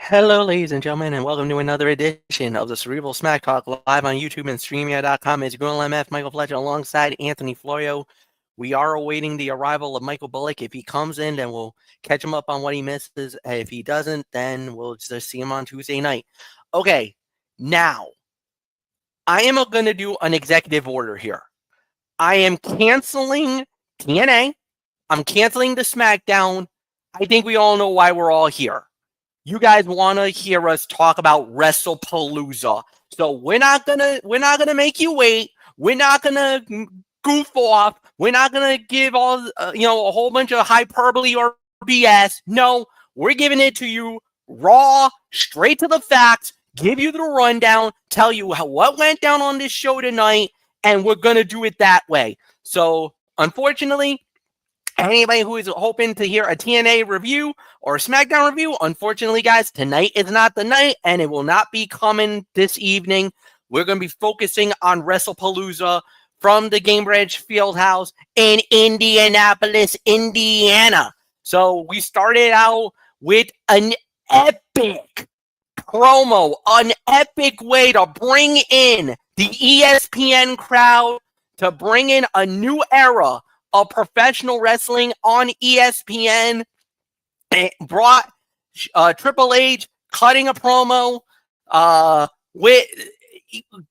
Hello, ladies and gentlemen, and welcome to another edition of the Cerebral Smack Talk live on YouTube and StreamYard.com. It's Girl MF, Michael Fletcher, alongside Anthony Florio. We are awaiting the arrival of Michael Bullock. If he comes in, then we'll catch him up on what he misses. If he doesn't, then we'll just see him on Tuesday night. Okay, now, I am going to do an executive order here. I am canceling TNA. I'm canceling the SmackDown. I think we all know why we're all here. You guys want to hear us talk about Wrestlepalooza. So we're not gonna make you wait. We're not gonna goof off. We're not gonna give all a whole bunch of hyperbole or BS. No, we're giving it to you raw, straight to the facts. Give you the rundown. Tell you what went down on this show tonight, and we're gonna do it that way. So unfortunately, anybody who is hoping to hear a TNA review or a SmackDown review, unfortunately, guys, tonight is not the night, and it will not be coming this evening. We're going to be focusing on Wrestlepalooza from the Gamebridge Fieldhouse in Indianapolis, Indiana. So we started out with an epic promo, an epic way to bring in the ESPN crowd, to bring in a new era of professional wrestling on ESPN. It brought Triple H cutting a promo with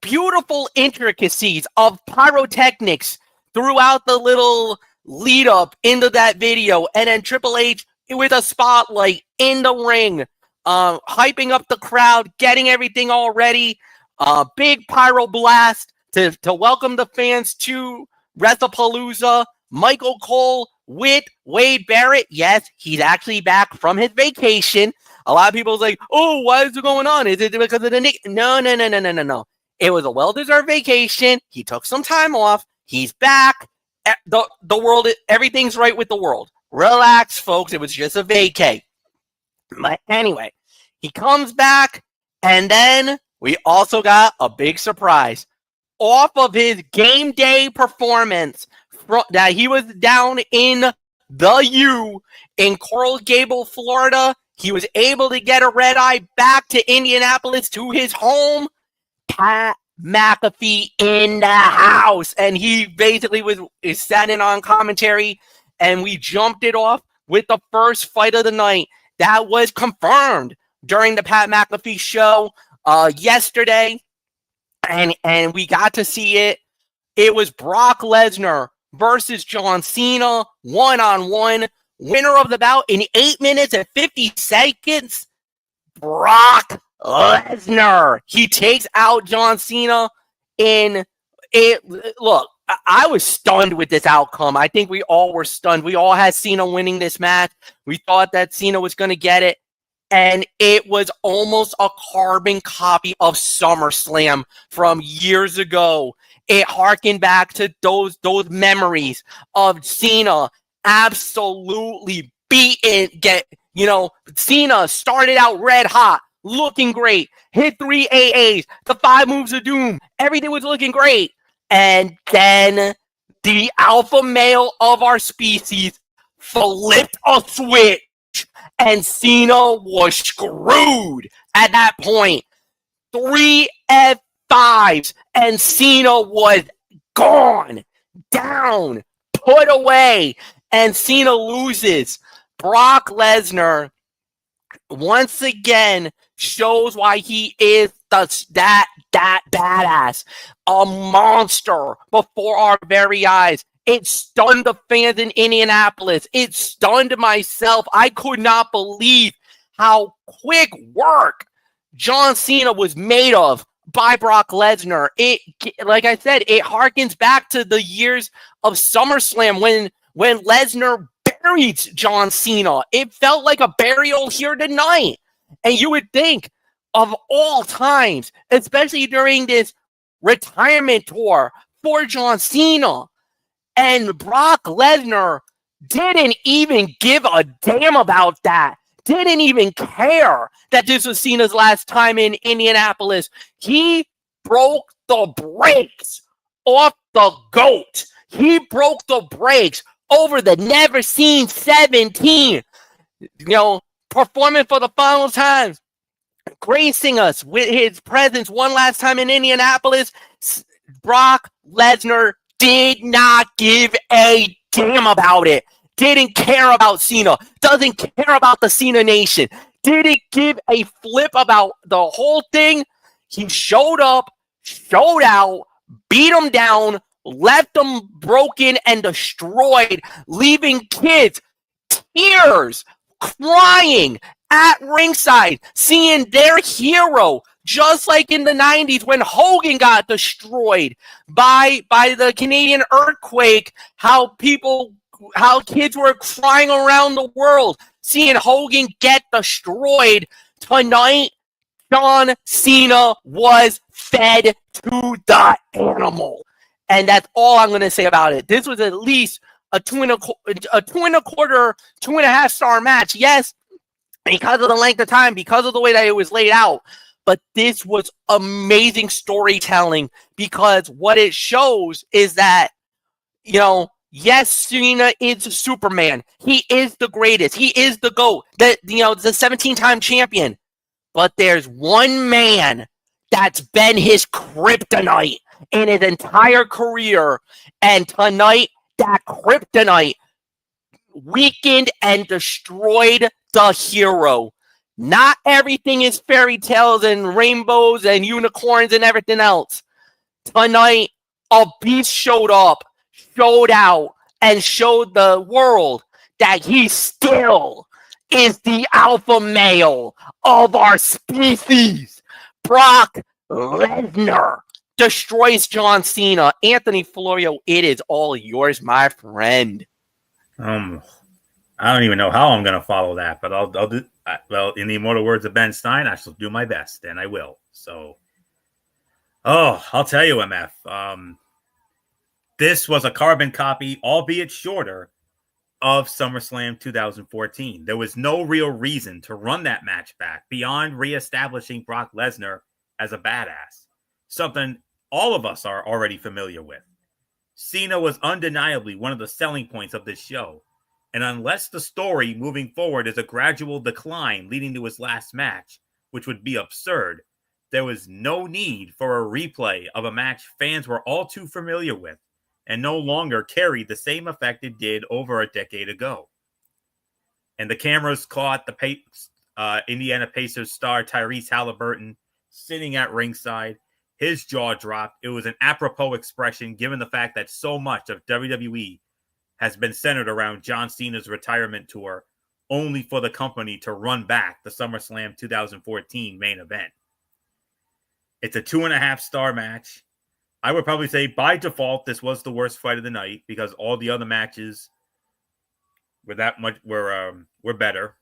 beautiful intricacies of pyrotechnics throughout the little lead up into that video, and then Triple H with a spotlight in the ring, hyping up the crowd, getting everything all ready. Big pyro blast to welcome the fans to Wrestlepalooza. Michael Cole with Wade Barrett. Yes, he's actually back from his vacation. A lot of people are like, oh, why is it going on? Is it because of the Nick? No. It was a well-deserved vacation. He took some time off. He's back. The world, everything's right with the world. Relax, folks. It was just a vacay. But anyway, he comes back, and then we also got a big surprise. Off of his game day performance that he was down in the U in Coral Gable, Florida, he was able to get a red eye back to Indianapolis, to his home. Pat McAfee in the house, and he basically is standing on commentary, and we jumped it off with the first fight of the night that was confirmed during the Pat McAfee show yesterday, and we got to see it. It was Brock Lesnar versus John Cena, one-on-one. Winner of the bout in 8 minutes and 50 seconds, Brock Lesnar. He takes out John Cena in it. Look, I was stunned with this outcome. I think we all were stunned. We all had Cena winning this match. We thought that Cena was going to get it, and it was almost a carbon copy of SummerSlam from years ago. It harkened back to those memories of Cena absolutely beaten. Cena started out red hot, looking great, hit 3 AAs, the 5 moves of doom, everything was looking great. And then the alpha male of our species flipped a switch, and Cena was screwed at that point. 3 F5s, and Cena was gone, down, put away, and Cena loses. Brock Lesnar once again shows why he is that badass, a monster before our very eyes. It stunned the fans in Indianapolis. It stunned myself. I could not believe how quick work John Cena was made of by Brock Lesnar. It, like I said, it harkens back to the years of SummerSlam when Lesnar buried John Cena. It felt like a burial here tonight. And you would think, of all times, especially during this retirement tour for John Cena, and Brock Lesnar didn't even give a damn about that. Didn't even care that this was Cena's last time in Indianapolis. He broke the brakes off the GOAT. He broke the brakes over the Never Seen 17. Performing for the final time gracing us with his presence one last time in Indianapolis. Brock Lesnar did not give a damn about it. Didn't care about Cena. Doesn't care about the Cena Nation. Didn't give a flip about the whole thing. He showed up, showed out, beat him down, left them broken and destroyed, leaving kids tears, crying at ringside, seeing their hero, just like in the 90s when Hogan got destroyed by the Canadian earthquake, how kids were crying around the world, seeing Hogan get destroyed. Tonight, John Cena was fed to the animal. And that's all I'm going to say about it. This was at least a 2.25, 2.5 star match. Yes, because of the length of time, because of the way that it was laid out. But this was amazing storytelling, because what it shows is that, yes, Cena is Superman. He is the greatest. He is the GOAT. The 17-time champion. But there's one man that's been his kryptonite in his entire career. And tonight, that kryptonite weakened and destroyed the hero. Not everything is fairy tales and rainbows and unicorns and everything else. Tonight, a beast showed up, showed out, and showed the world that he still is the alpha male of our species. Brock Lesnar destroys John Cena. Anthony Florio, it is all yours, my friend. I don't even know how I'm going to follow that, but I'll do. Well, in the immortal words of Ben Stein, I shall do my best, and I will. So, I'll tell you, MF. This was a carbon copy, albeit shorter, of SummerSlam 2014. There was no real reason to run that match back beyond reestablishing Brock Lesnar as a badass, something all of us are already familiar with. Cena was undeniably one of the selling points of this show, and unless the story moving forward is a gradual decline leading to his last match, which would be absurd, there was no need for a replay of a match fans were all too familiar with and no longer carried the same effect it did over a decade ago. And the cameras caught the Indiana Pacers star Tyrese Halliburton sitting at ringside. His jaw dropped. It was an apropos expression given the fact that so much of WWE has been centered around John Cena's retirement tour, only for the company to run back the SummerSlam 2014 main event. It's a 2.5 star match. I would probably say by default, this was the worst fight of the night because all the other matches were better.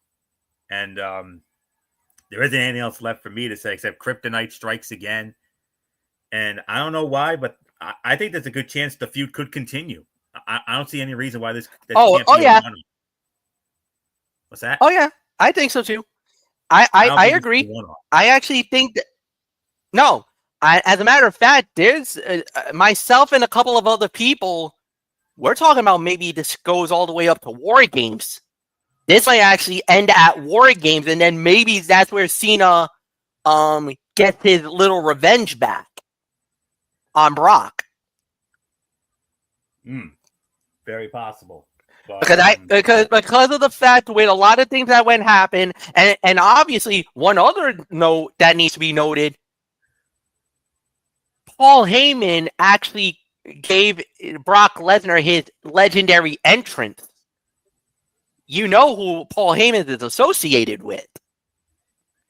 And there isn't anything else left for me to say except Kryptonite strikes again. And I don't know why, but I think there's a good chance the feud could continue. I don't see any reason why this can't be yeah. What's that? Oh, yeah. I think so, too. I agree. I actually think that... No. As a matter of fact, there's myself and a couple of other people, we're talking about maybe this goes all the way up to War Games. This might actually end at War Games, and then maybe that's where Cena gets his little revenge back on Brock. Very possible. But, because of the fact with a lot of things that went happen, and obviously one other note that needs to be noted, Paul Heyman actually gave Brock Lesnar his legendary entrance. You know who Paul Heyman is associated with.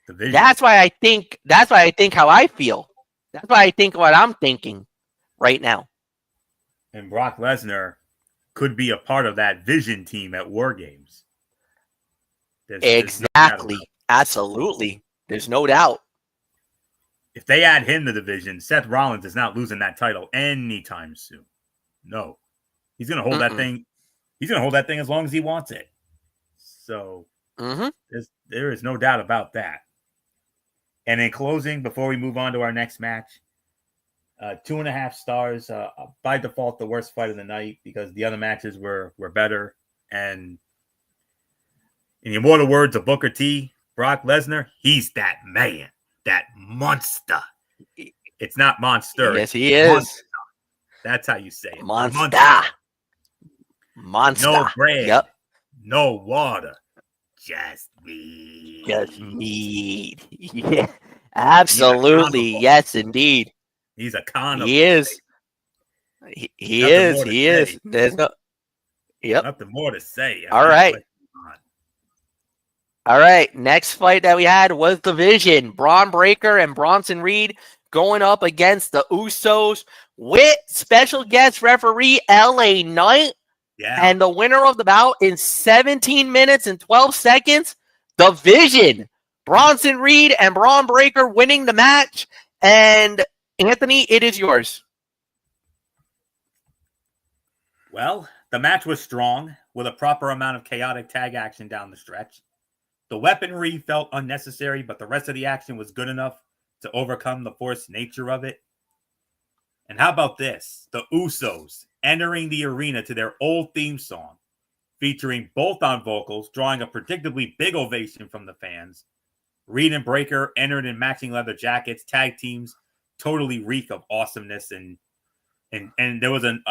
That's why I think how I feel. That's why I think what I'm thinking right now. And Brock Lesnar could be a part of that Vision team at War Games. Exactly. Absolutely. There's no doubt. If they add him to the Vision, Seth Rollins is not losing that title anytime soon. No. He's going to hold that thing. He's going to hold that thing as long as he wants it. So there is no doubt about that. And in closing, before we move on to our next match, 2.5 stars. By default, the worst fight of the night because the other matches were better. And in the immortal words of Booker T, Brock Lesnar, he's that man, that monster. It's not monster. Yes, he is. Monster. That's how you say it. Monster. No bread. Yep. No water. Just meat. Just meat. Yeah. Absolutely. Yes, indeed. He's a cannibal. He is. He is. He is. There's no. Yep. Nothing more to say. All right. All right. Next fight that we had was Division. Braun Breaker and Bronson Reed going up against the Usos with special guest referee LA Knight. Yeah. And the winner of the bout in 17 minutes and 12 seconds, Division. Bronson Reed and Braun Breaker winning the match. And Anthony, it is yours. Well, the match was strong with a proper amount of chaotic tag action down the stretch. The weaponry felt unnecessary, but the rest of the action was good enough to overcome the forced nature of it. And how about this? The Usos entering the arena to their old theme song, featuring both on vocals, drawing a predictably big ovation from the fans. Reed and Breaker entered in matching leather jackets. Tag teams totally reek of awesomeness. And there was an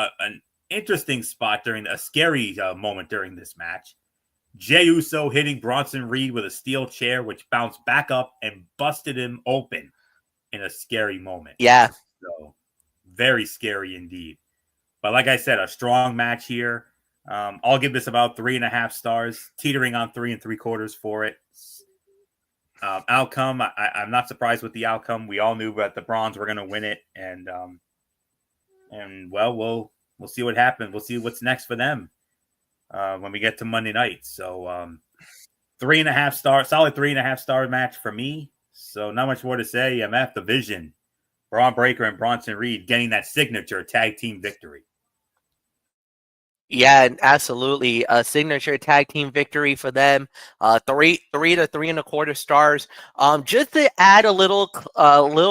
interesting spot during a scary moment during this match. Jey Uso hitting Bronson Reed with a steel chair, which bounced back up and busted him open in a scary moment. Yeah. So, very scary indeed. But like I said, a strong match here. I'll give this about 3.5 stars, teetering on 3 3/4 for it. Outcome, I'm not surprised with the outcome. We all knew that the Bronze were going to win it, and well, we'll see what happens. We'll see what's next for them when we get to Monday night. So 3.5 star, solid 3.5 star match for me. So not much more to say. MF Division, Braun Breaker and Bronson Reed getting that signature tag team victory. Yeah, absolutely. A signature tag team victory for them. 3 to 3.25 stars. Just to add a little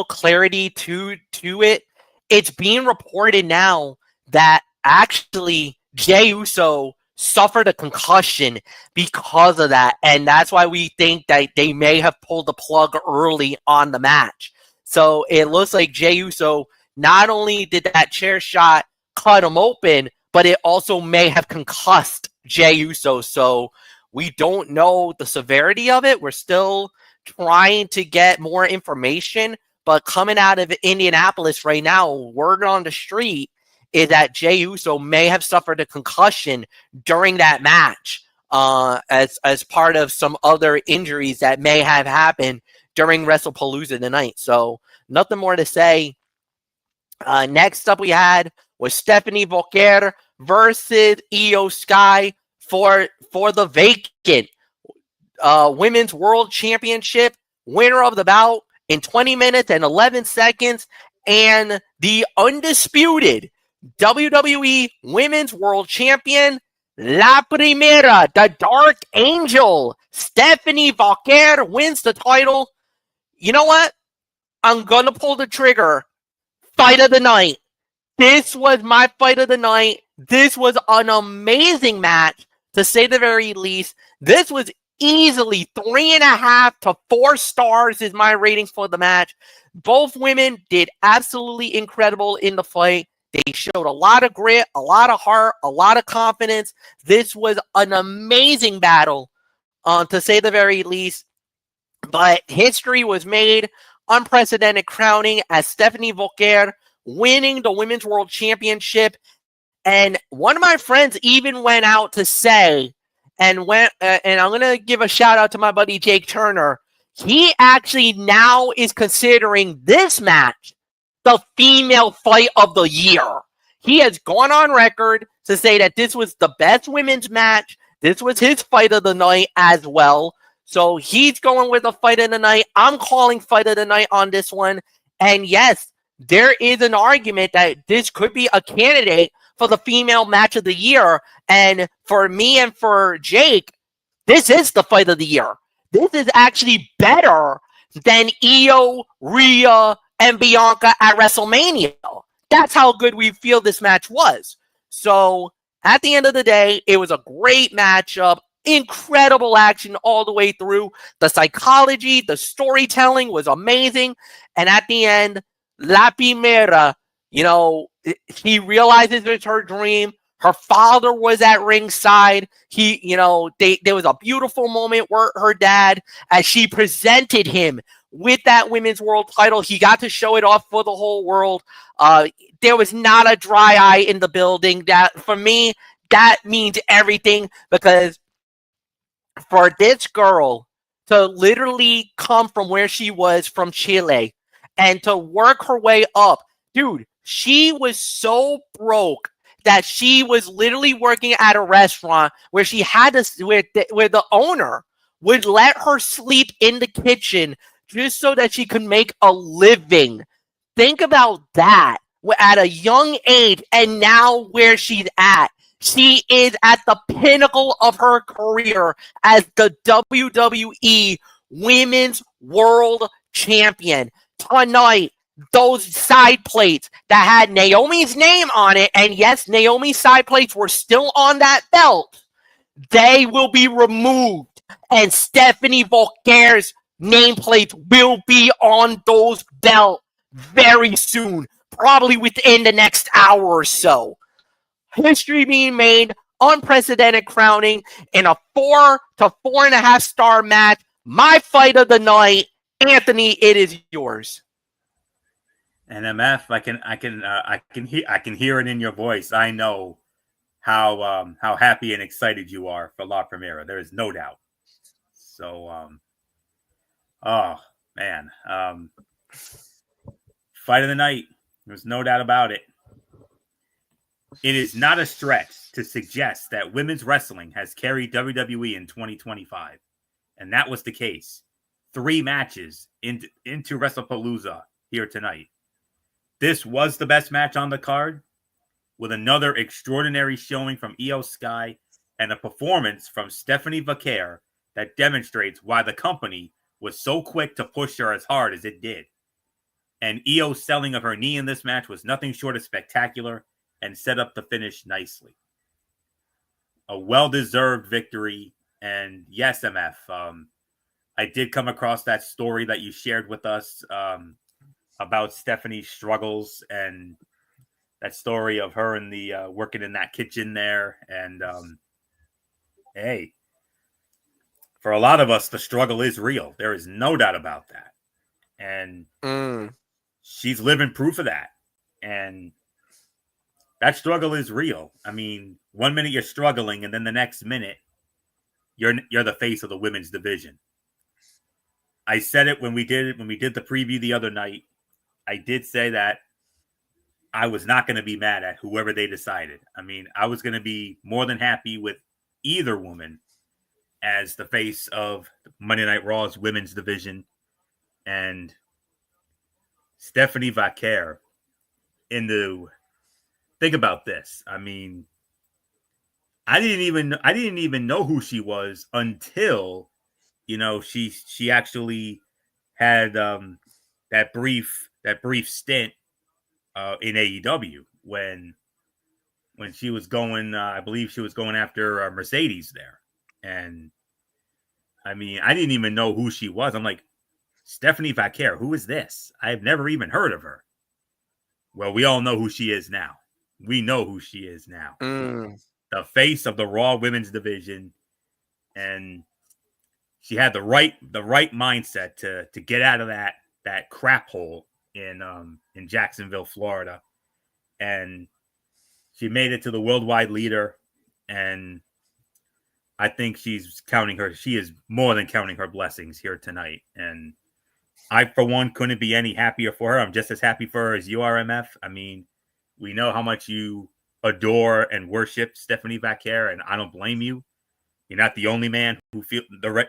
clarity to it, it's being reported now that actually Jey Uso suffered a concussion because of that, and that's why we think that they may have pulled the plug early on the match. So it looks like Jey Uso, not only did that chair shot cut him open, but it also may have concussed Jey Uso. So we don't know the severity of it. We're still trying to get more information. But coming out of Indianapolis right now, word on the street is that Jey Uso may have suffered a concussion during that match as part of some other injuries that may have happened during Wrestlepalooza tonight. So nothing more to say. Next up we had was Stephanie Vauquer versus Io Sky for the vacant Women's World Championship. Winner of the bout in 20 minutes and 11 seconds. And the undisputed WWE Women's World Champion, La Primera, the Dark Angel, Stephanie Vauquer wins the title. You know what? I'm going to pull the trigger. Fight of the night. This was my fight of the night. This was an amazing match, to say the very least. This was easily 3.5 to 4 stars is my rating for the match. Both women did absolutely incredible in the fight. They showed a lot of grit, a lot of heart, a lot of confidence. This was an amazing battle, to say the very least. But history was made. Unprecedented crowning as Stephanie Vauquer winning the Women's World Championship. And one of my friends even went out to say, and I'm going to give a shout out to my buddy Jake Turner. He actually now is considering this match the female fight of the year. He has gone on record to say that this was the best women's match. This was his fight of the night as well. So he's going with the fight of the night. I'm calling fight of the night on this one. And yes, there is an argument that this could be a candidate for the female match of the year. And for me and for Jake, this is the fight of the year. This is actually better than Io, Rhea, and Bianca at WrestleMania. That's how good we feel this match was. So at the end of the day, it was a great matchup. Incredible action all the way through. The psychology, the storytelling was amazing. And at the end, La Primera, he realizes it's her dream. Her father was at ringside. There was a beautiful moment where her dad, as she presented him with that women's world title, he got to show it off for the whole world. There was not a dry eye in the building. That, for me, that means everything, because for this girl to literally come from where she was from Chile and to work her way up, dude, she was so broke that she was literally working at a restaurant where she had to, where the owner would let her sleep in the kitchen just so that she could make a living. Think about that at a young age, and now where she's at. She is at the pinnacle of her career as the WWE Women's World Champion. Tonight, those side plates that had Naomi's name on it, and yes, Naomi's side plates were still on that belt, they will be removed, and Stephanie Volker's nameplate will be on those belts very soon, probably within the next hour or so. History being made, unprecedented crowning in a 4 to 4.5 star match. My fight of the night, Anthony. It is yours. And MF, I can hear it in your voice. I know how happy and excited you are for La Primera. There is no doubt. So oh man, fight of the night. There's no doubt about it. It is not a stretch to suggest that women's wrestling has carried WWE in 2025. And that was the case. 3 matches into Wrestlepalooza here tonight. This was the best match on the card, with another extraordinary showing from Io Sky and a performance from Stephanie Vaquer that demonstrates why the company was so quick to push her as hard as it did. And Io's selling of her knee in this match was nothing short of spectacular and set up the finish nicely. A well-deserved victory. And yes, MF, I did come across that story that you shared with us about Stephanie's struggles, and that story of her and the working in that kitchen there. And hey, for a lot of us, the struggle is real. There is no doubt about that. And she's living proof of that. And that struggle is real. I mean, 1 minute you're struggling, and then the next minute you're the face of the women's division. I said it when we did the preview the other night. I did say that I was not going to be mad at whoever they decided. I mean, I was going to be more than happy with either woman as the face of Monday Night Raw's women's division. And Stephanie Vaquer think about this. I mean, I didn't even know who she was until, she actually had that brief stint in AEW when she was going. I believe she was going after Mercedes there, and I mean, I didn't even know who she was. I'm like, Stephanie Vaquer, who is this? I've never even heard of her. Well, we all know who she is now. We know who she is now. The face of the Raw women's division. And she had the right mindset to get out of that crap hole in Jacksonville, Florida. And she made it to the worldwide leader. And I think she is more than counting her blessings here tonight. And I, for one, couldn't be any happier for her. I'm just as happy for her as you are, MF. I mean, we know how much you adore and worship Stephanie Vaquer, and I don't blame you. You're not the only man who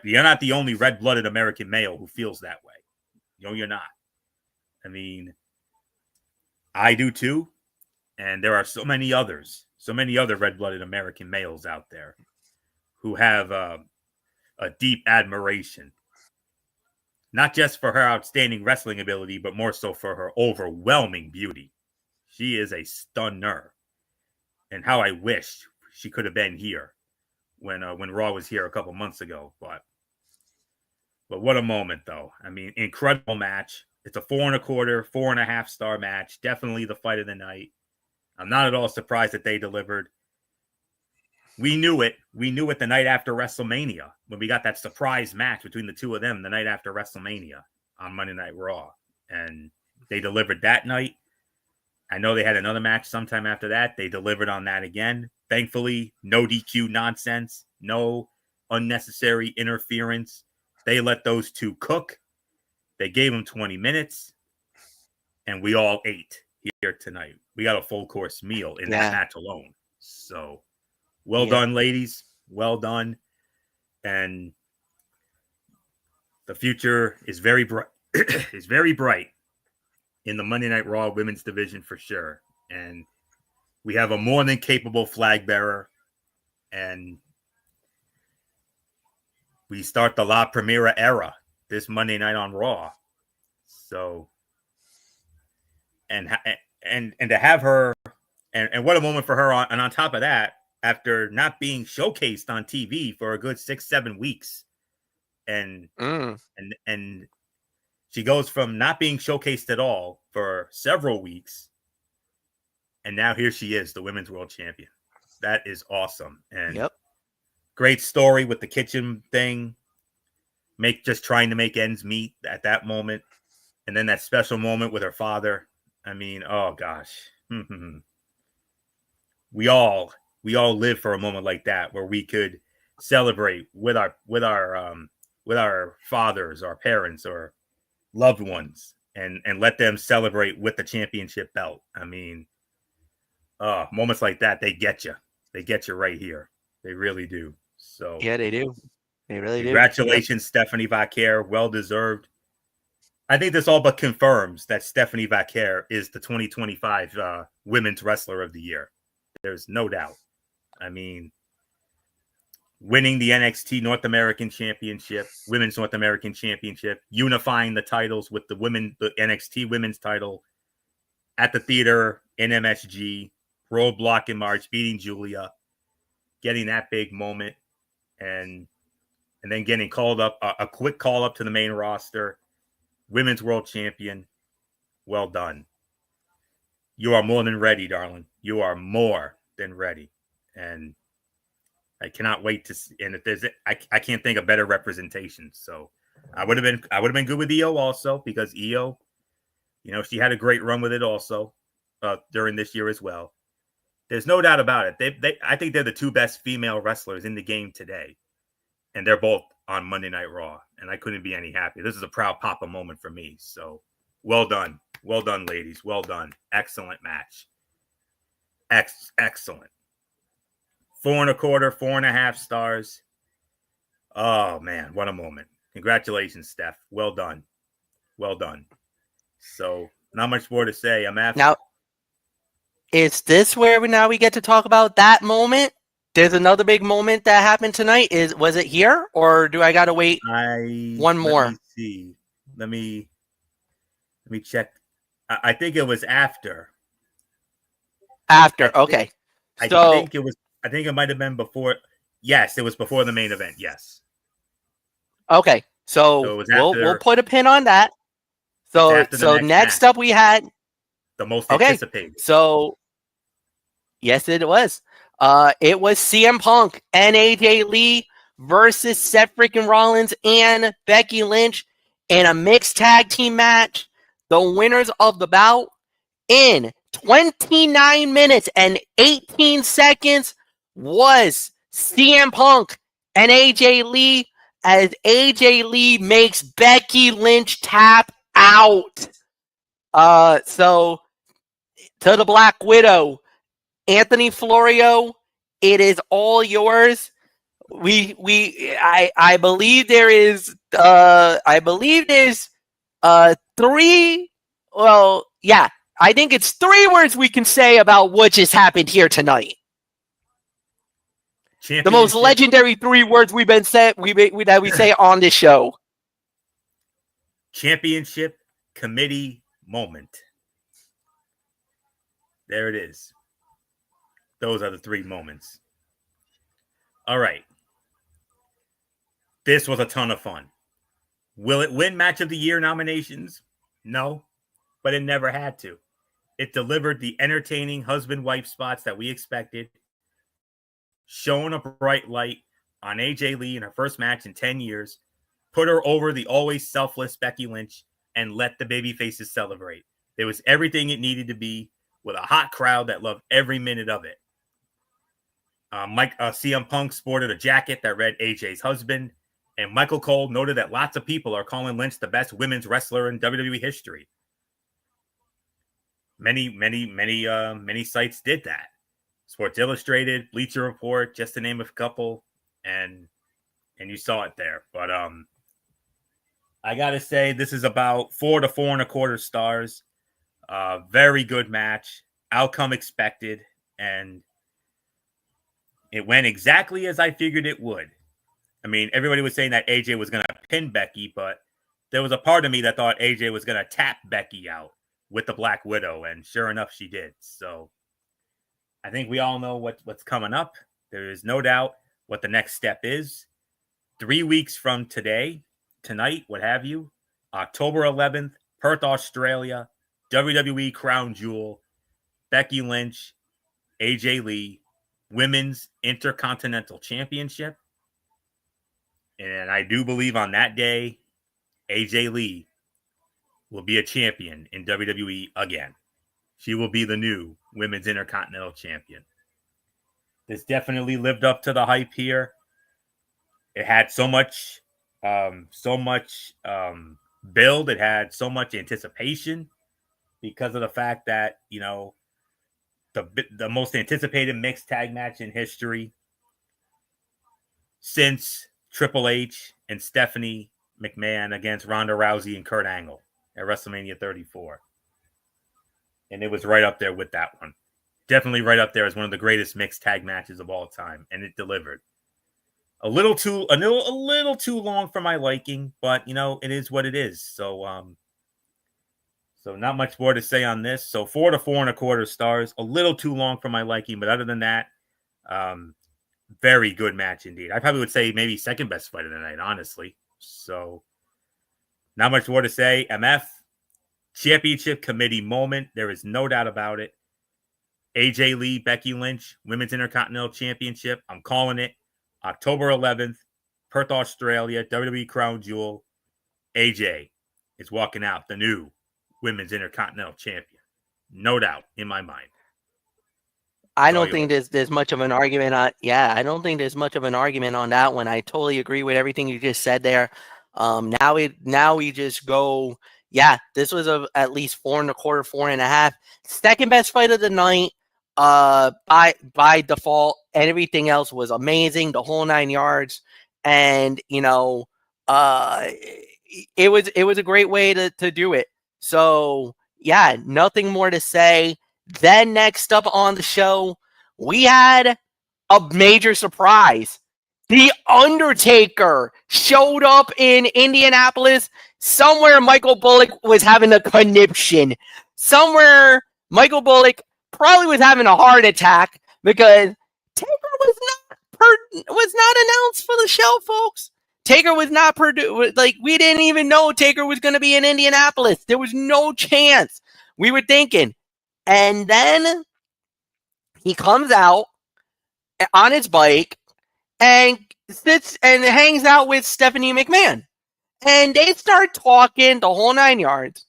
you're not the only red-blooded American male who feels that way. No, you're not. I mean, I do too, and there are so many other red-blooded American males out there who have a deep admiration, not just for her outstanding wrestling ability, but more so for her overwhelming beauty. She is a stunner. And how I wish she could have been here when Raw was here a couple months ago. But what a moment, though. I mean, incredible match. It's a 4.25, 4.5 star match. Definitely the fight of the night. I'm not at all surprised that they delivered. We knew it. We knew it the night after WrestleMania when we got that surprise match between the two of them the night after WrestleMania on Monday Night Raw. And they delivered that night. I know they had another match sometime after that. They delivered on that again. Thankfully, no DQ nonsense, no unnecessary interference. They let those two cook. They gave them 20 minutes, and we all ate here tonight. We got a full course meal in that match alone. So, well done, ladies. Well done. And the future is very bright. Is very bright in the Monday Night Raw women's division for sure. And we have a more than capable flag bearer. And we start the La Primera era this Monday night on Raw. So, and to have her, and what a moment for her. And on top of that, after not being showcased on TV for a good 6-7 weeks, and she goes from not being showcased at all for several weeks, and now here she is, the women's world champion. That is awesome. And great story with the kitchen thing. Just trying to make ends meet at that moment. And then that special moment with her father. I mean, oh gosh. We all live for a moment like that where we could celebrate with our fathers, our parents, or loved ones, and let them celebrate with the championship belt. I mean, moments like that, they get you. They get you right here. They really do. So yeah, they do. They really do. Congratulations, Stephanie Vaquer. Well deserved. I think this all but confirms that Stephanie Vaquer is the 2025 Women's Wrestler of the Year. There's no doubt. I mean, winning the NXT North American Championship, Women's North American Championship, unifying the titles with the NXT Women's title at the theater in MSG, Roadblock in March, beating Julia, getting that big moment, and then getting called up, a quick call up to the main roster, Women's World Champion. Well done. You are more than ready, darling. You are more than ready. And I cannot wait to see. And if there's, I can't think of better representation. So I would have been good with EO also, because EO, she had a great run with it also during this year as well. There's no doubt about it. I think they're the two best female wrestlers in the game today, and they're both on Monday Night Raw. And I couldn't be any happier. This is a proud Papa moment for me. So well done, ladies. Well done. Excellent match. Excellent. 4.25, 4.5 stars. Oh man, what a moment. Congratulations, Steph. Well done. Well done. So not much more to say. Now, is this where we get to talk about that moment? There's another big moment that happened tonight. Was it here, or do I gotta wait one more? Let me see. Let me check. I think it was after. Okay. I think it might have been before. Yes, it was before the main event. Yes. Okay. So we'll put a pin on that. So next up we had the most anticipated. So yes, it was. It was CM Punk and AJ Lee versus Seth freaking Rollins and Becky Lynch in a mixed tag team match. The winners of the bout in 29 minutes and 18 seconds was CM Punk and AJ Lee, as AJ Lee makes Becky Lynch tap out. So to the Black Widow, Anthony Florio, it is all yours. I believe there's 3. Well, yeah, I think it's 3 words we can say about what just happened here tonight. The most legendary 3 words that we say on this show. Championship committee moment. There it is. Those are the 3 moments. All right. This was a ton of fun. Will it win Match of the Year nominations? No, but it never had to. It delivered the entertaining husband-wife spots that we expected, shone a bright light on AJ Lee in her first match in 10 years, put her over the always selfless Becky Lynch, and let the babyfaces celebrate. There was everything it needed to be with a hot crowd that loved every minute of it. CM Punk sported a jacket that read AJ's husband, and Michael Cole noted that lots of people are calling Lynch the best women's wrestler in WWE history. Many sites did that. Sports Illustrated, Bleacher Report, just to name a couple, and you saw it there. But I gotta say, this is about 4 to 4.25 stars. Very good match, outcome expected, and it went exactly as I figured it would. I mean, everybody was saying that AJ was going to pin Becky, but there was a part of me that thought AJ was going to tap Becky out with the Black Widow, and sure enough, she did. So I think we all know what's coming up. There is no doubt what the next step is. 3 weeks from tonight, what have you, October 11th, Perth, Australia, WWE Crown Jewel, Becky Lynch, AJ Lee, Women's Intercontinental Championship. And I do believe on that day, AJ Lee will be a champion in WWE again. She will be the new Women's Intercontinental Champion. This definitely lived up to the hype here. It had so much build. It had so much anticipation because of the fact that, you know, the most anticipated mixed tag match in history since Triple H and Stephanie McMahon against Ronda Rousey and Kurt Angle at WrestleMania 34. And it was right up there with that one. Definitely right up there as one of the greatest mixed tag matches of all time. And it delivered. A little too long for my liking, but you know, it is what it is. So not much more to say on this. So 4 to 4.25 stars, a little too long for my liking, but other than that, very good match indeed. I probably would say maybe second best fight of the night, honestly. So not much more to say. MF, championship committee moment. There is no doubt about it. AJ Lee, Becky Lynch, Women's Intercontinental Championship. I'm calling it. October 11th, Perth, Australia, WWE Crown Jewel. AJ is walking out the new Women's Intercontinental Champion. No doubt in my mind. I don't think there's much of an argument on. Yeah, I don't think there's much of an argument on that one. I totally agree with everything you just said there. Now we just go. Yeah, this was at least 4.25, 4.5. Second best fight of the night. By default, and everything else was amazing. The whole 9 yards, and you know, it was a great way to do it. So yeah, nothing more to say. Then next up on the show, we had a major surprise. The Undertaker showed up in Indianapolis. Somewhere Michael Bullock was having a conniption. Somewhere Michael Bullock probably was having a heart attack because Taker was not announced for the show, folks. Taker was not we didn't even know Taker was going to be in Indianapolis. There was no chance. We were thinking. And then he comes out on his bike and sits and hangs out with Stephanie McMahon. And they start talking the whole 9 yards.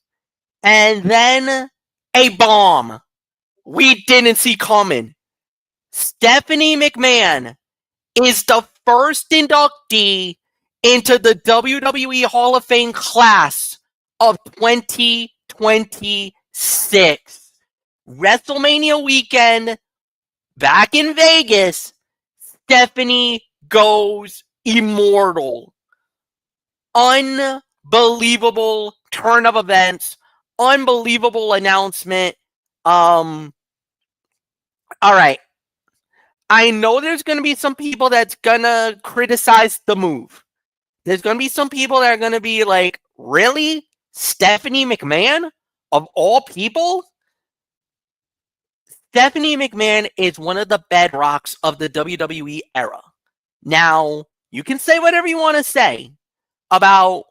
And then a bomb we didn't see coming. Stephanie McMahon is the first inductee into the WWE Hall of Fame class of 2026. WrestleMania weekend, back in Vegas, Stephanie goes immortal. Unbelievable turn of events. Unbelievable announcement. All right. I know there's going to be some people that's going to criticize the move. There's going to be some people that are going to be like, really? Stephanie McMahon? Of all people? Stephanie McMahon is one of the bedrocks of the WWE era. Now, You can say whatever you want to say about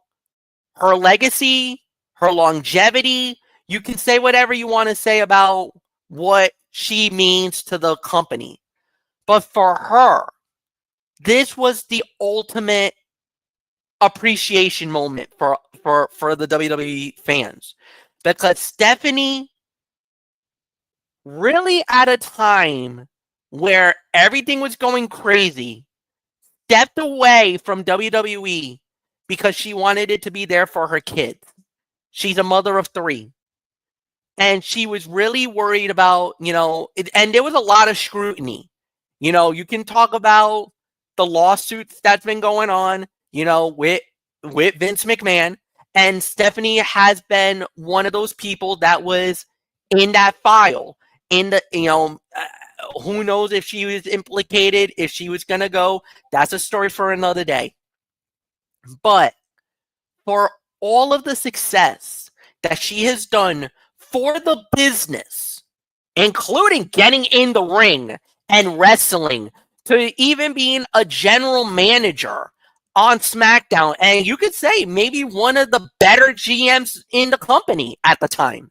her legacy, her longevity. You can say whatever you want to say about what she means to the company. But for her, this was the ultimate appreciation moment for the WWE fans. Because Stephanie, really at a time where everything was going crazy, stepped away from WWE because she wanted it to be there for her kids. She's a mother of 3. And she was really worried about, and there was a lot of scrutiny. You can talk about the lawsuits that's been going on, with Vince McMahon. And Stephanie has been one of those people that was in that file. In the, who knows if she was implicated, if she was going to go. That's a story for another day. But for all of the success that she has done for the business, including getting in the ring and wrestling, to even being a general manager on SmackDown, and you could say maybe one of the better GMs in the company at the time.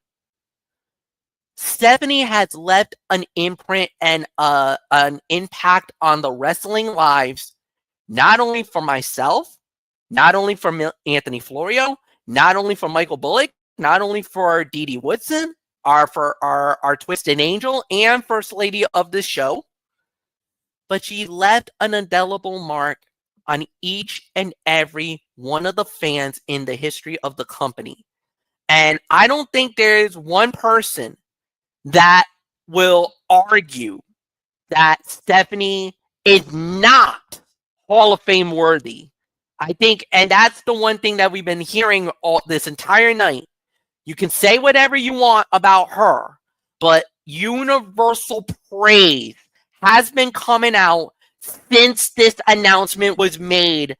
Stephanie has left an imprint and an impact on the wrestling lives, not only for myself, not only for Anthony Florio, not only for Michael Bullock, not only for Dee Dee Woodson, for our Twisted Angel, and First Lady of the show, but she left an indelible mark on each and every one of the fans in the history of the company. And I don't think there's one person that will argue that Stephanie is not Hall of Fame worthy. I think, and that's the one thing that we've been hearing all this entire night. You can say whatever you want about her, but universal praise has been coming out since this announcement was made.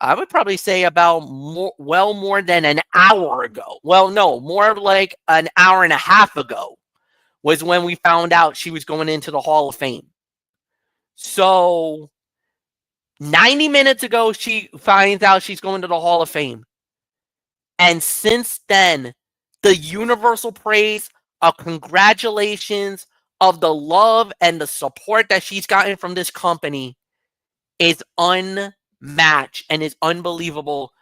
I would probably say about more than an hour ago. Well, no, more like an hour and a half ago was when we found out she was going into the Hall of Fame. So 90 minutes ago, she finds out she's going to the Hall of Fame. And since then, the universal praise of congratulations, of the love and the support that she's gotten from this company is unmatched and is unbelievable.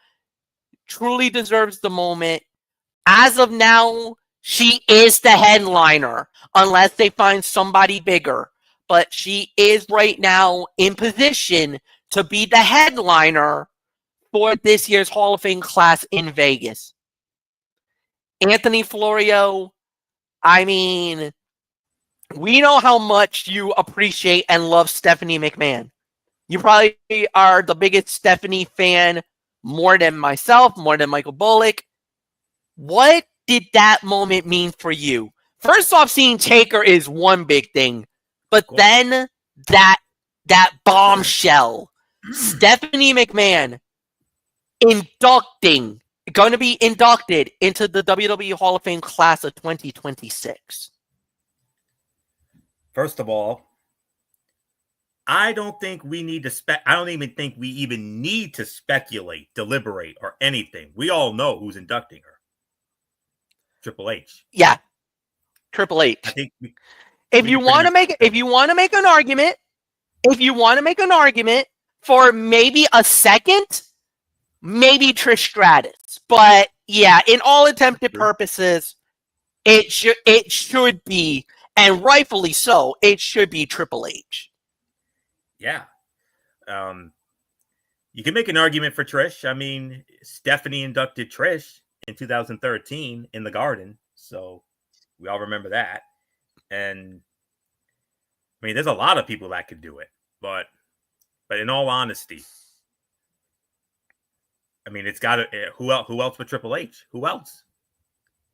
Truly deserves the moment. As of now, she is the headliner, unless they find somebody bigger. But she is right now in position to be the headliner for this year's Hall of Fame class in Vegas. Anthony Florio, I mean, we know how much you appreciate and love Stephanie McMahon. You probably are the biggest Stephanie fan, more than myself, more than Michael Bullock. What did that moment mean for you? First off, seeing Taker is one big thing, but then that bombshell, Stephanie McMahon going to be inducted into the WWE Hall of Fame class of 2026. First of all, I don't think we need to I don't even think we even need to speculate, deliberate, or anything. We all know who's inducting her. Triple H. Yeah, Triple H. I think if you want to make an argument for maybe a second, maybe Trish Stratus. But yeah, in all attempted purposes, it should be, and rightfully so, it should be Triple H. Yeah. You can make an argument for Trish. I mean, Stephanie inducted Trish in 2013 in the Garden, so we all remember that. And I mean, there's a lot of people that could do it, but in all honesty, I mean, it's got to. Who else but Triple H? Who else?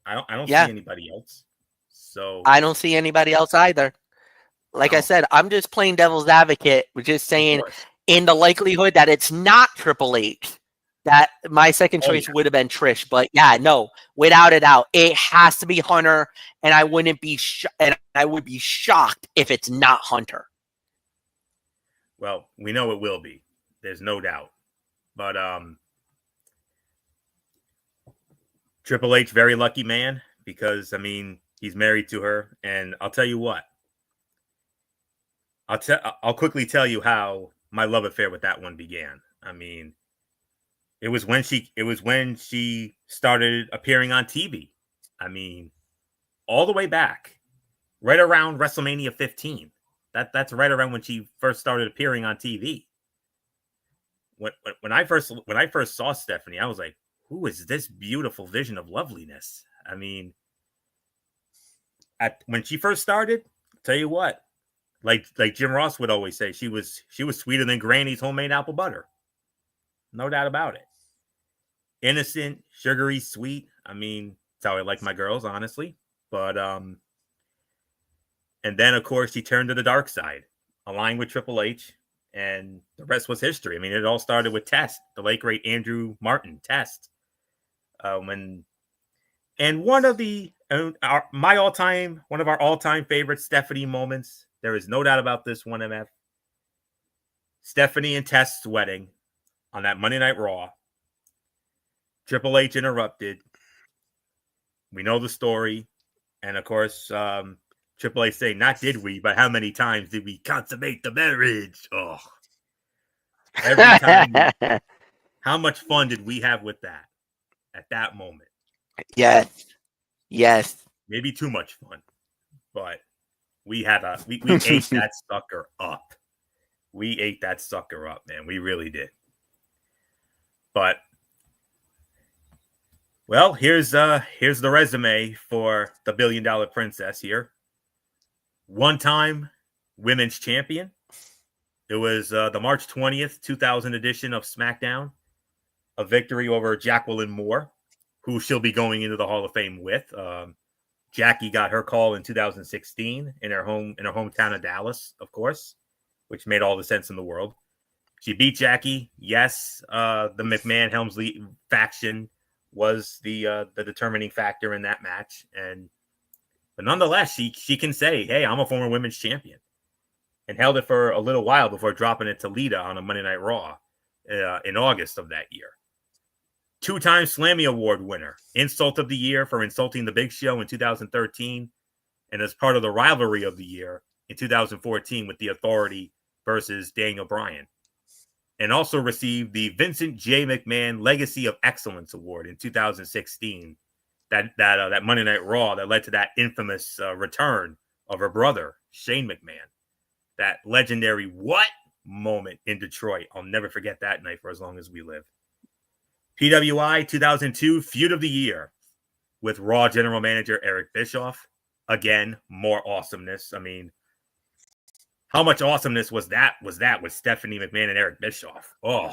I don't see anybody else. So I don't see anybody else either. Like I said, I'm just playing devil's advocate, just saying, in the likelihood that it's not Triple H, that my second choice would have been Trish. But yeah, no, without a doubt, it has to be Hunter, and I wouldn't be I would be shocked if it's not Hunter. Well, we know it will be. There's no doubt. But Triple H, very lucky man, because I mean he's married to her, and I'll tell you what. I'll quickly tell you how my love affair with that one began. I mean, it was when she started appearing on TV. I mean, all the way back, right around WrestleMania 15. That's right around when she first started appearing on TV. When I first saw Stephanie, I was like, who is this beautiful vision of loveliness? I mean, when she first started, I'll tell you what, like Jim Ross would always say, she was sweeter than Granny's homemade apple butter. No doubt about it. Innocent, sugary, sweet. I mean, that's how I like my girls, honestly. But and then of course she turned to the dark side, aligned with Triple H, and the rest was history. I mean, it all started with Test, the late great Andrew Martin, Test. One of our all-time favorite Stephanie moments. There is no doubt about this one, MF. Stephanie and Test's wedding on that Monday Night Raw. Triple H interrupted. We know the story. And of course, Triple H saying, not did we, but how many times did we consummate the marriage? Oh, every time. How much fun did we have with that at that moment? Yes. Yes. Maybe too much fun, but we ate that sucker up. We ate that sucker up, man. We really did. But well, here's the resume for the $1 billion princess here. One-time women's champion. It was the March 20th, 2000 edition of SmackDown. A victory over Jacqueline Moore, who she'll be going into the Hall of Fame with. Jackie got her call in 2016 in her hometown of Dallas, of course, which made all the sense in the world. She beat Jackie. Yes, the McMahon Helmsley faction was the determining factor in that match, but nonetheless, she can say, "Hey, I'm a former women's champion," and held it for a little while before dropping it to Lita on a Monday Night Raw in August of that year. Two-time Slammy Award winner, Insult of the Year for insulting the Big Show in 2013, and as part of the Rivalry of the Year in 2014 with The Authority versus Daniel Bryan. And also received the Vincent J. McMahon Legacy of Excellence Award in 2016. That Monday Night Raw that led to that infamous return of her brother, Shane McMahon. That legendary what moment in Detroit. I'll never forget that night for as long as we live. PWI 2002 Feud of the Year with Raw General Manager Eric Bischoff. Again, more awesomeness. I mean, how much awesomeness was that with Stephanie McMahon and Eric Bischoff? Oh.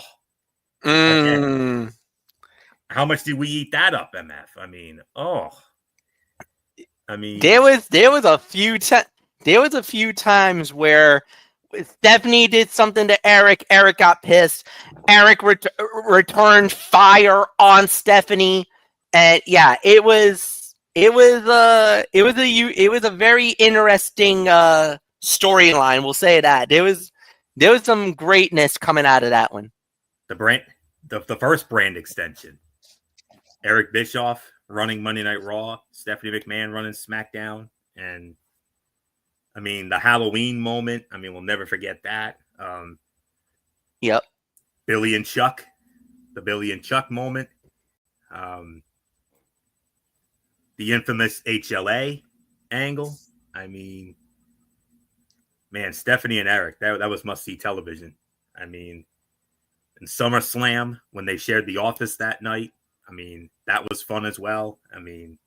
Again, how much did we eat that up, MF? I mean, there was a few times where Stephanie did something to Eric. Eric got pissed. Eric returned fire on Stephanie, and yeah, it was a very interesting storyline. We'll say that there was some greatness coming out of that one. The first brand extension. Eric Bischoff running Monday Night Raw, Stephanie McMahon running SmackDown, and I mean the Halloween moment. I mean, we'll never forget that. Yep. Billy and Chuck, the Billy and Chuck moment. The infamous HLA angle. I mean, man, Stephanie and Eric, that was must-see television. I mean, in SummerSlam, when they shared the office that night, I mean, that was fun as well. I mean,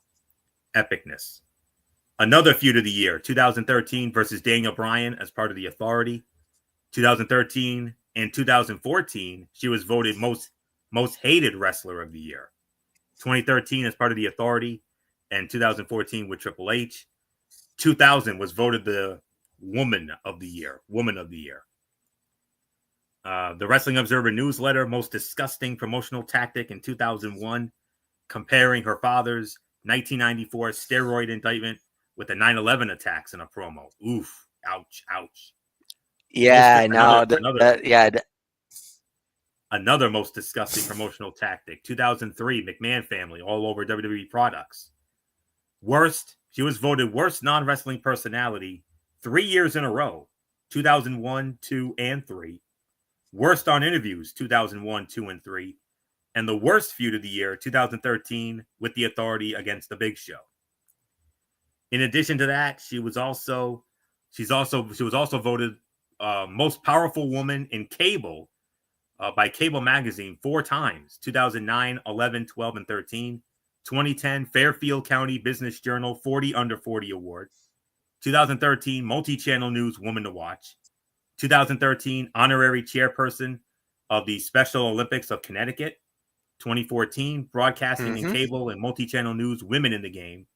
epicness. Another feud of the year, 2013 versus Daniel Bryan as part of The Authority. 2013 and 2014, she was voted most hated wrestler of the year. 2013 as part of The Authority, and 2014 with Triple H. 2000 was voted the Woman of the Year. The Wrestling Observer newsletter, most disgusting promotional tactic in 2001, comparing her father's 1994 steroid indictment with the 9/11 attacks in a promo. Oof, ouch. Yeah, Another most disgusting promotional tactic. 2003, McMahon family all over WWE products. She was voted worst non-wrestling personality 3 years in a row. 2001, 2, and 3. Worst on interviews, 2001, 2, and 3. And the worst feud of the year, 2013, with the Authority against the Big Show. In addition to that, she was also voted most powerful woman in cable by Cable Magazine 4 times, 2009, 11, 12, and 13. 2010, Fairfield County Business Journal 40 Under 40 Award. 2013, Multi-Channel News Woman to Watch. 2013, Honorary Chairperson of the Special Olympics of Connecticut. 2014, Broadcasting and Cable and Multi-Channel News Women in the Game.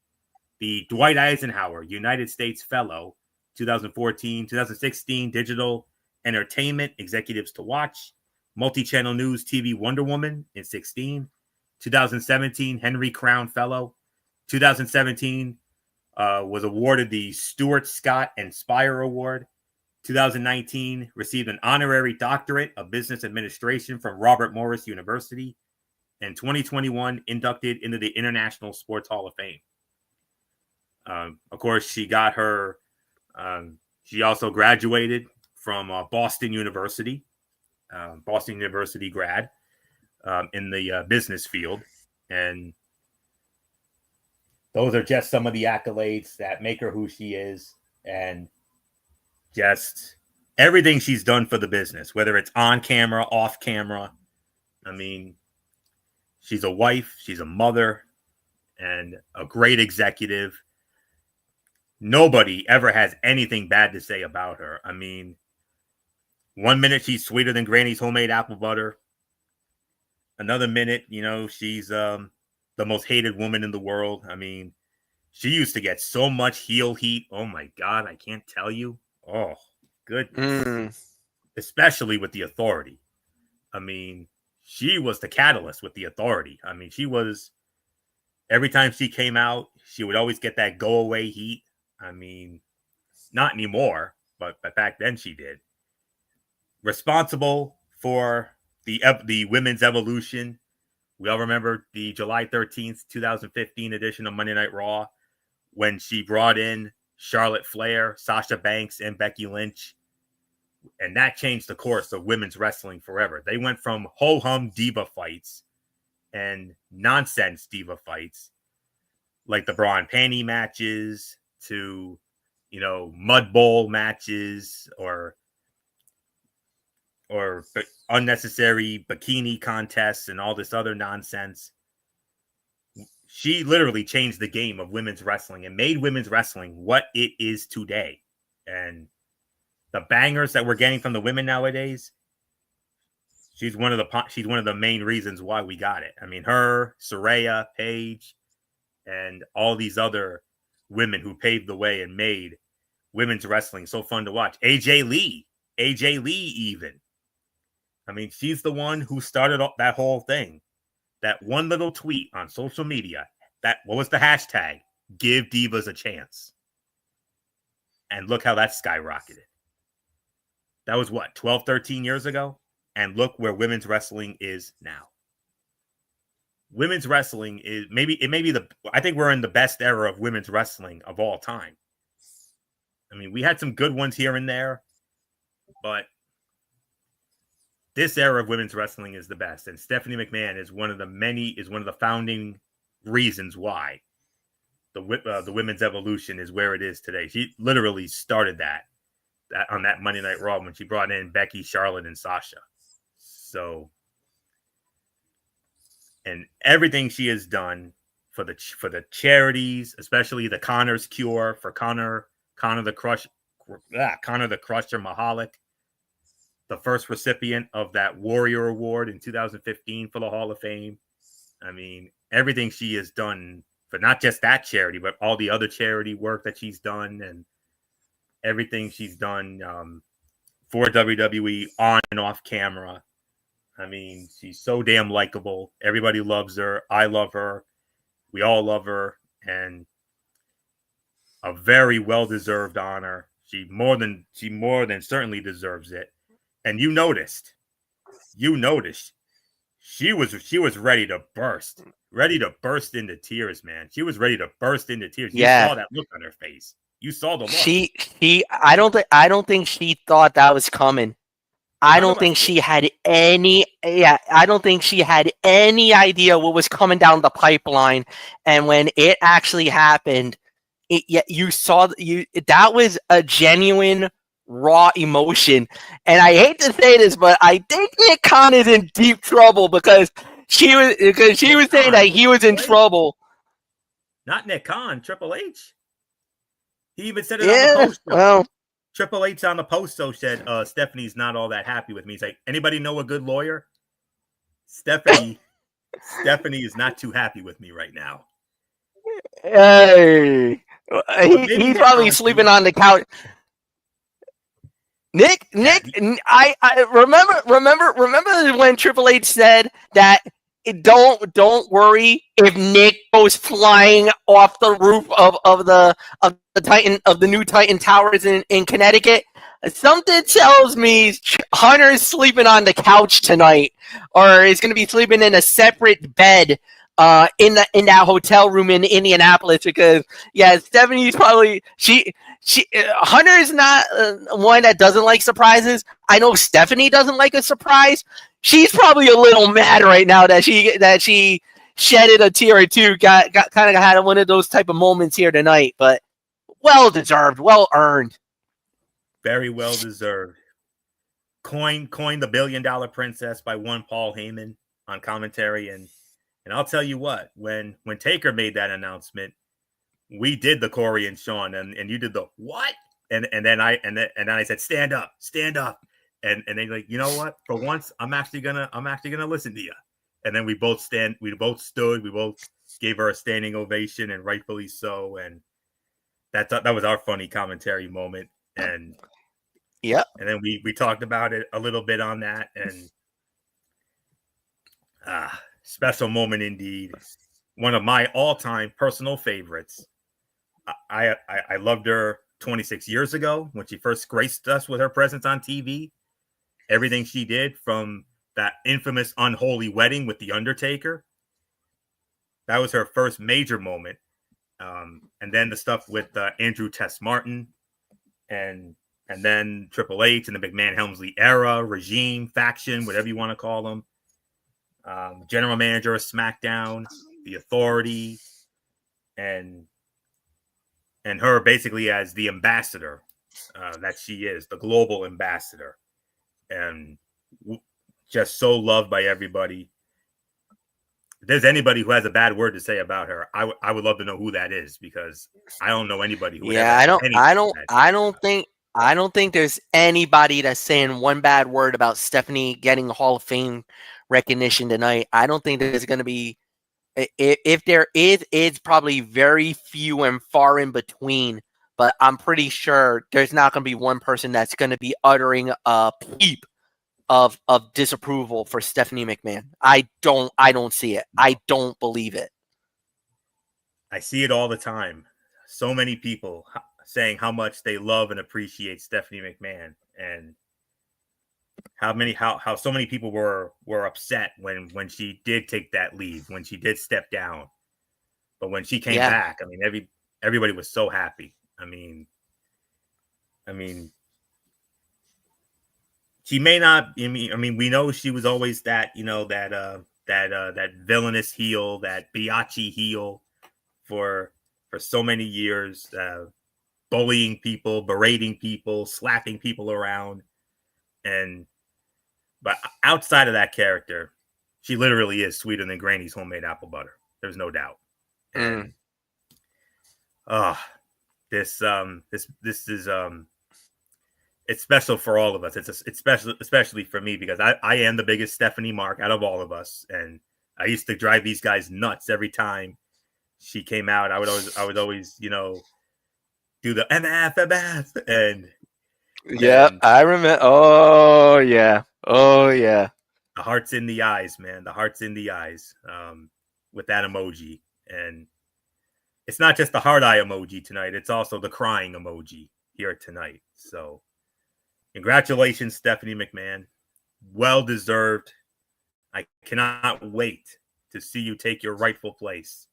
The Dwight Eisenhower United States Fellow. 2014, 2016, Digital Entertainment Executives to Watch. Multi-Channel News TV Wonder Woman in 16. 2017, Henry Crown Fellow. 2017, was awarded the Stuart Scott Inspire Award. 2019, received an honorary doctorate of business administration from Robert Morris University. And 2021, inducted into the International Sports Hall of Fame. Of course, she got her, she also graduated from Boston University grad in the business field. And those are just some of the accolades that make her who she is. And just everything she's done for the business, whether it's on camera, off camera. I mean, she's a wife, she's a mother, and a great executive. Nobody ever has anything bad to say about her. I mean, 1 minute she's sweeter than Granny's homemade apple butter. Another minute, she's the most hated woman in the world. I mean, she used to get so much heel heat. Oh my God, I can't tell you. Oh, goodness. Especially with the Authority. I mean, she was the catalyst with the Authority. I mean, every time she came out, she would always get that go away heat. I mean, not anymore, but back then she did. Responsible for the women's evolution. We all remember the July 13th, 2015 edition of Monday Night Raw when she brought in Charlotte Flair, Sasha Banks, and Becky Lynch. And that changed the course of women's wrestling forever. They went from ho-hum diva fights and nonsense diva fights like the bra and panty matches to, mud bowl matches or unnecessary bikini contests and all this other nonsense. She literally changed the game of women's wrestling and made women's wrestling what it is today. And the bangers that we're getting from the women nowadays, she's one of the main reasons why we got it. I mean, her, Saraya, Paige, and all these other women who paved the way and made women's wrestling so fun to watch. AJ Lee even. I mean, she's the one who started that whole thing. That one little tweet on social media. What was the hashtag? Give divas a chance. And look how that skyrocketed. That was 12, 13 years ago? And look where women's wrestling is now. Women's wrestling is I think we're in the best era of women's wrestling of all time. I mean, we had some good ones here and there, but this era of women's wrestling is the best. And Stephanie McMahon is one of the founding reasons why the women's evolution is where it is today. She literally started that on that Monday Night Raw when she brought in Becky, Charlotte, and Sasha. So, and everything she has done for the charities, especially the Connor's Cure for Connor the Crusher Mahalik, the first recipient of that Warrior Award in 2015 for the Hall of Fame. I mean, everything she has done for not just that charity, but all the other charity work that she's done and everything she's done for WWE on and off camera. I mean, she's so damn likable. Everybody loves her. I love her. We all love her. And a very well-deserved honor. She more than certainly deserves it. And you noticed you noticed she was ready to burst into tears, man. She was ready to burst into tears. You Yeah. saw that look on her face. You saw the look. I don't think she thought that was coming. I don't think she had any idea what was coming down the pipeline. And when it actually happened, you saw that was a genuine raw emotion. And I hate to say this, but I think Nick Khan is in deep trouble because she was saying that he was in trouble. Not Nick Khan, Triple H. He even said it on the post show. Well, Triple H on the post show said, Stephanie's not all that happy with me. He's like, anybody know a good lawyer? Stephanie is not too happy with me right now. Hey, he's probably sleeping on the couch. Nick, I remember when Triple H said that don't worry if Nick goes flying off the roof of the new Titan Towers in Connecticut. Something tells me Hunter's sleeping on the couch tonight, or is going to be sleeping in a separate bed in that hotel room in Indianapolis, because Stephanie's probably Hunter is not one that doesn't like surprises. I know Stephanie doesn't like a surprise. She's probably a little mad right now that she shedded a tear or two, got kind of had one of those type of moments here tonight, but well deserved, well earned. Very well deserved. Coined the $1 billion princess by one Paul Heyman on commentary, and I'll tell you what, when Taker made that announcement, we did the Corey and Sean, and you did the what? And then I said, stand up. And they like, you know what? For once, I'm actually gonna listen to you. And then we both stood, we both gave her a standing ovation, and rightfully so. And that was our funny commentary moment. And yeah, and then we talked about it a little bit on that, and special moment indeed. One of my all-time personal favorites. I loved her 26 years ago when she first graced us with her presence on TV. Everything she did, from that infamous unholy wedding with The Undertaker. That was her first major moment. And then the stuff with Andrew Tess Martin and then Triple H and the McMahon Helmsley era, regime, faction, whatever you want to call them. General manager of SmackDown, the Authority, and her basically as the ambassador that she is, the global ambassador. And just so loved by everybody. If there's anybody who has a bad word to say about her, I would love to know who that is, because I don't know anybody who. Yeah, I don't think there's anybody that's saying one bad word about Stephanie getting Hall of Fame recognition tonight. I don't think there's going to be. If there is, it's probably very few and far in between. But I'm pretty sure there's not going to be one person that's going to be uttering a peep of disapproval for Stephanie McMahon. I don't see it. I don't believe it. I see it all the time. So many people saying how much they love and appreciate Stephanie McMahon, and how so many people were upset when she did take that leave, when she did step down. But when she came back, I mean, everybody was so happy. I mean, she may not. I mean, we know she was always that, that villainous heel, that biatchy heel for so many years, bullying people, berating people, slapping people around, but outside of that character, she literally is sweeter than Granny's homemade apple butter. There's no doubt. And this is it's special for all of us. It's special, especially for me, because I am the biggest Stephanie mark out of all of us, and I used to drive these guys nuts every time she came out. I would always do the MF, and I remember. Oh yeah. The heart's in the eyes, man. The heart's in the eyes with that emoji. And it's not just the heart eye emoji tonight. It's also the crying emoji here tonight. So congratulations, Stephanie McMahon. well deserved. I cannot wait to see you take your rightful place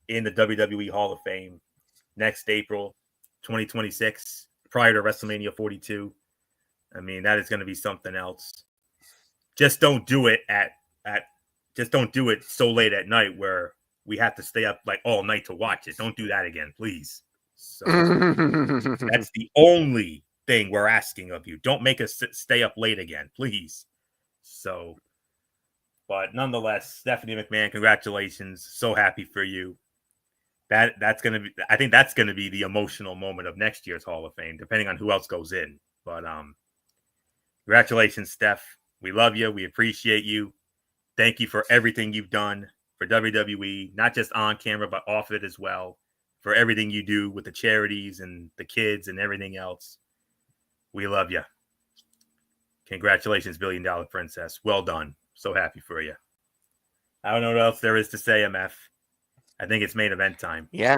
in the WWE Hall of Fame next April 2026, prior to WrestleMania 42. I mean, that is going to be something else. Just don't do it just don't do it so late at night where we have to stay up like all night to watch it. Don't do that again, please. So that's the only thing we're asking of you. Don't make us stay up late again, please. So, but nonetheless, Stephanie McMahon, congratulations. So happy for you. That's gonna be. I think that's gonna be the emotional moment of next year's Hall of Fame, depending on who else goes in. But congratulations, Steph. We love you. We appreciate you. Thank you for everything you've done for WWE, not just on camera, but off it as well. For everything you do with the charities and the kids and everything else. We love you. Congratulations, $1 Billion Princess. Well done. So happy for you. I don't know what else there is to say, MF. I think it's main event time. Yeah.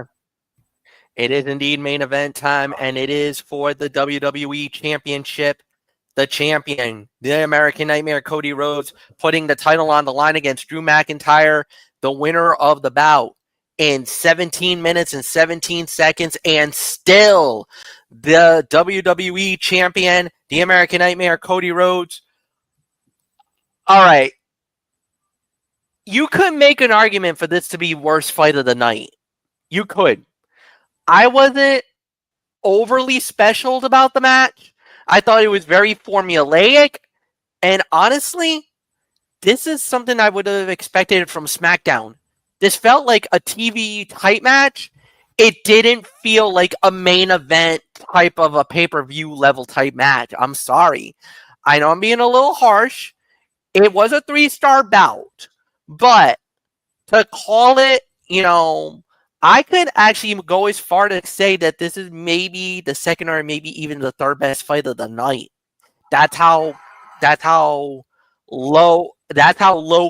It is indeed main event time, and it is for the WWE Championship. The champion, the American Nightmare, Cody Rhodes, putting the title on the line against Drew McIntyre, the winner of the bout, in 17 minutes and 17 seconds, and still the WWE champion, the American Nightmare, Cody Rhodes. All right. You could make an argument for this to be worst fight of the night. You could. I wasn't overly special about the match. I thought it was very formulaic. And honestly, this is something I would have expected from SmackDown. This felt like a TV type match. It didn't feel like a main event type of a pay-per-view level type match. I'm sorry. I know I'm being a little harsh. It was a 3-star bout. But to call it, I could actually go as far to say that this is maybe the second or maybe even the third best fight of the night. That's how low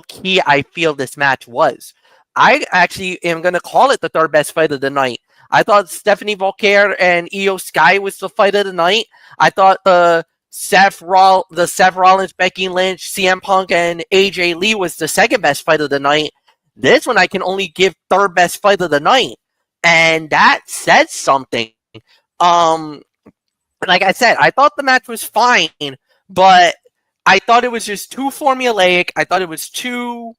key I feel this match was. I actually am gonna call it the third best fight of the night. I thought Stephanie Volker and Io Sky was the fight of the night. I thought the Seth Rollins, Becky Lynch, CM Punk, and AJ Lee was the second best fight of the night. This one I can only give third best fight of the night. And that says something. Like I said, I thought the match was fine, but I thought it was just too formulaic. I thought it was too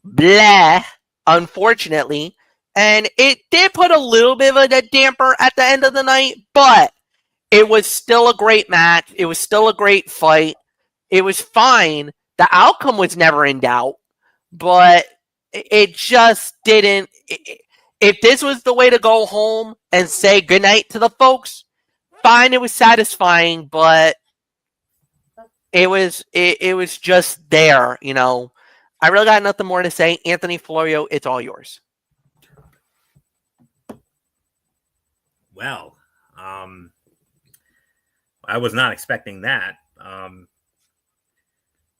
bleh, unfortunately. And it did put a little bit of a damper at the end of the night, but it was still a great match. It was still a great fight. It was fine. The outcome was never in doubt, but it just didn't. If this was the way to go home and say goodnight to the folks, fine, it was satisfying, but it was just there, I really got nothing more to say. Anthony Florio, it's all yours. Well, I was not expecting that.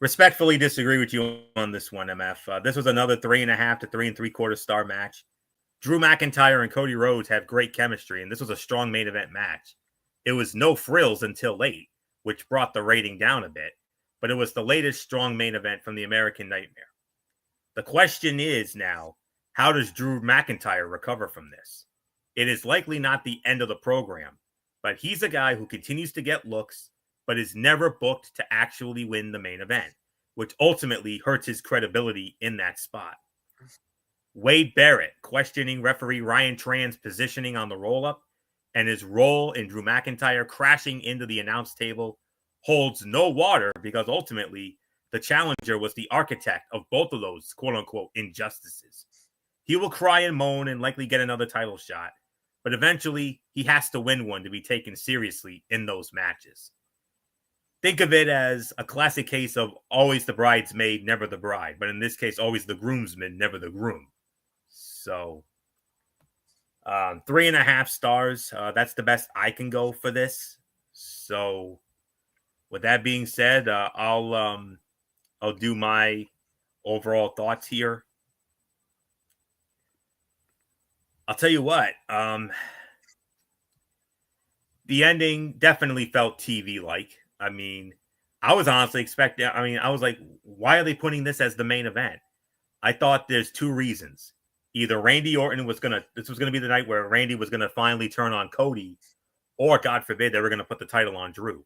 Respectfully disagree with you on this one, MF. This was another 3.5 to 3 3/4 star match. Drew McIntyre and Cody Rhodes have great chemistry, and this was a strong main event match. It was no frills until late, which brought the rating down a bit, but it was the latest strong main event from the American Nightmare. The question is now, how does Drew McIntyre recover from this? It is likely not the end of the program, but he's a guy who continues to get looks, but is never booked to actually win the main event, which ultimately hurts his credibility in that spot. Wade Barrett questioning referee Ryan Tran's positioning on the roll-up and his role in Drew McIntyre crashing into the announce table holds no water because ultimately the challenger was the architect of both of those quote-unquote injustices. He will cry and moan and likely get another title shot, but eventually he has to win one to be taken seriously in those matches. Think of it as a classic case of always the bridesmaid, never the bride, but in this case, always the groomsman, never the groom. So 3.5 stars. That's the best I can go for this. So with that being said, I'll do my overall thoughts here. I'll tell you what, the ending definitely felt TV-like. I mean, I was honestly expecting. I mean, I was like, why are they putting this as the main event? I thought there's two reasons. Either Randy Orton this was gonna be the night where Randy was gonna finally turn on Cody, or God forbid they were gonna put the title on Drew.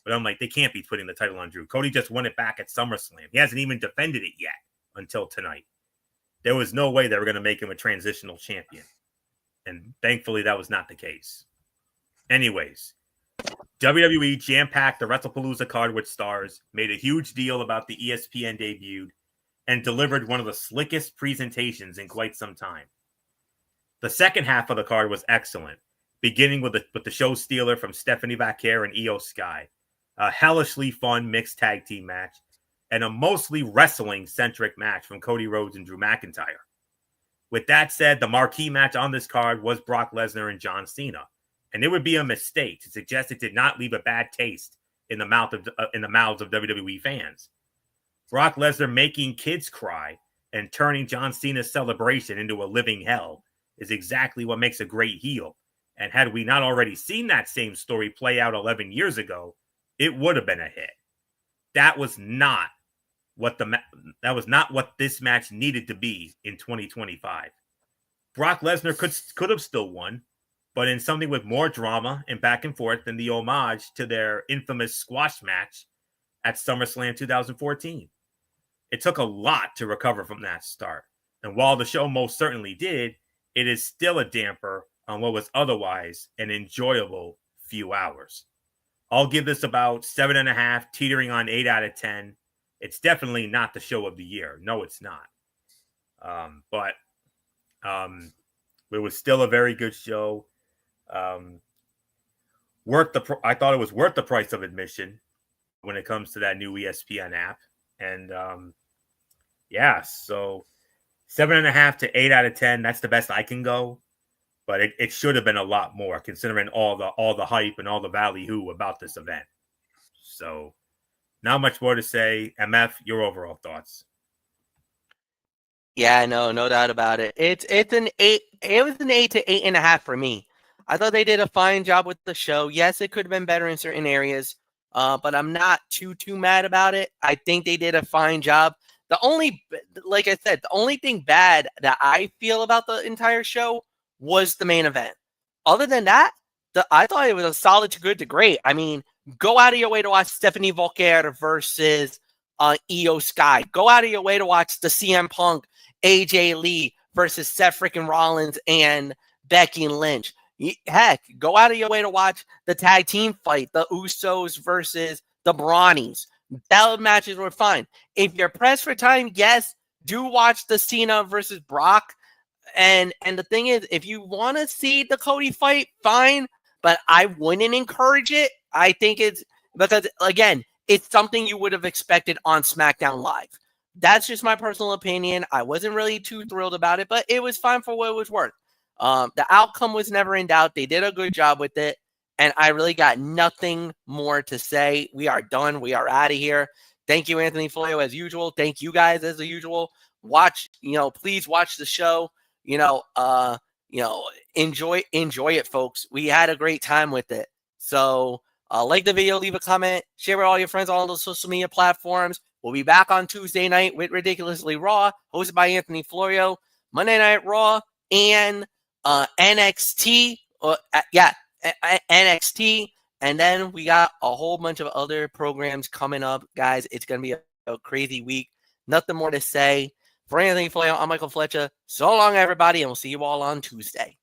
But I'm like, they can't be putting the title on Drew. Cody just won it back at SummerSlam. He hasn't even defended it yet until tonight. There was no way they were gonna make him a transitional champion, and thankfully that was not the case. Anyways, WWE jam-packed the Wrestlepalooza card with stars, made a huge deal about the ESPN debuted, and delivered one of the slickest presentations in quite some time. The second half of the card was excellent, beginning with the show stealer from Stephanie Vaquer and Io Sky, a hellishly fun mixed tag team match, and a mostly wrestling-centric match from Cody Rhodes and Drew McIntyre. With that said, the marquee match on this card was Brock Lesnar and John Cena, and it would be a mistake to suggest it did not leave a bad taste in the mouths of WWE fans. Brock Lesnar making kids cry and turning John Cena's celebration into a living hell is exactly what makes a great heel. And had we not already seen that same story play out 11 years ago, it would have been a hit. That was not what this match needed to be in 2025. Brock Lesnar could have still won, but in something with more drama and back and forth than the homage to their infamous squash match at SummerSlam 2014. It took a lot to recover from that start. And while the show most certainly did, it is still a damper on what was otherwise an enjoyable few hours. I'll give this about 7.5, teetering on 8 out of 10. It's definitely not the show of the year. No, it's not. But it was still a very good show. I thought it was worth the price of admission when it comes to that new ESPN app. And so 7.5 to 8 out of 10. That's the best I can go. But it should have been a lot more, considering all the hype and all the ballyhoo about this event. So, not much more to say. MF, your overall thoughts? Yeah, no doubt about it. It's an 8. It was an 8 to 8.5 for me. I thought they did a fine job with the show. Yes, it could have been better in certain areas, but I'm not too mad about it. I think they did a fine job. Like I said, the only thing bad that I feel about the entire show was the main event. Other than that, I thought it was a solid to good to great. I mean, go out of your way to watch Stephanie Vaquer versus Io Sky. Go out of your way to watch the CM Punk, AJ Lee versus Seth freaking Rollins and Becky Lynch. Heck, go out of your way to watch the tag team fight, the Usos versus the Brawnies. That matches were fine. If you're pressed for time, yes, do watch the Cena versus Brock. And the thing is, if you want to see the Cody fight, fine, but I wouldn't encourage it. I think it's because, again, it's something you would have expected on SmackDown Live. That's just my personal opinion. I wasn't really too thrilled about it, but it was fine for what it was worth. The outcome was never in doubt. They did a good job with it, and I really got nothing more to say. We are done. We are out of here. Thank you, Anthony Florio, as usual. Thank you guys as usual. Please watch the show. Enjoy it, folks. We had a great time with it. So like the video, leave a comment, share with all your friends on all the social media platforms. We'll be back on Tuesday night with Ridiculously Raw, hosted by Anthony Florio. Monday Night Raw and NXT. NXT. And then we got a whole bunch of other programs coming up, guys. It's going to be a crazy week. Nothing more to say. For Anthony Florio, I'm Michael Fletcher. So long, everybody, and we'll see you all on Tuesday.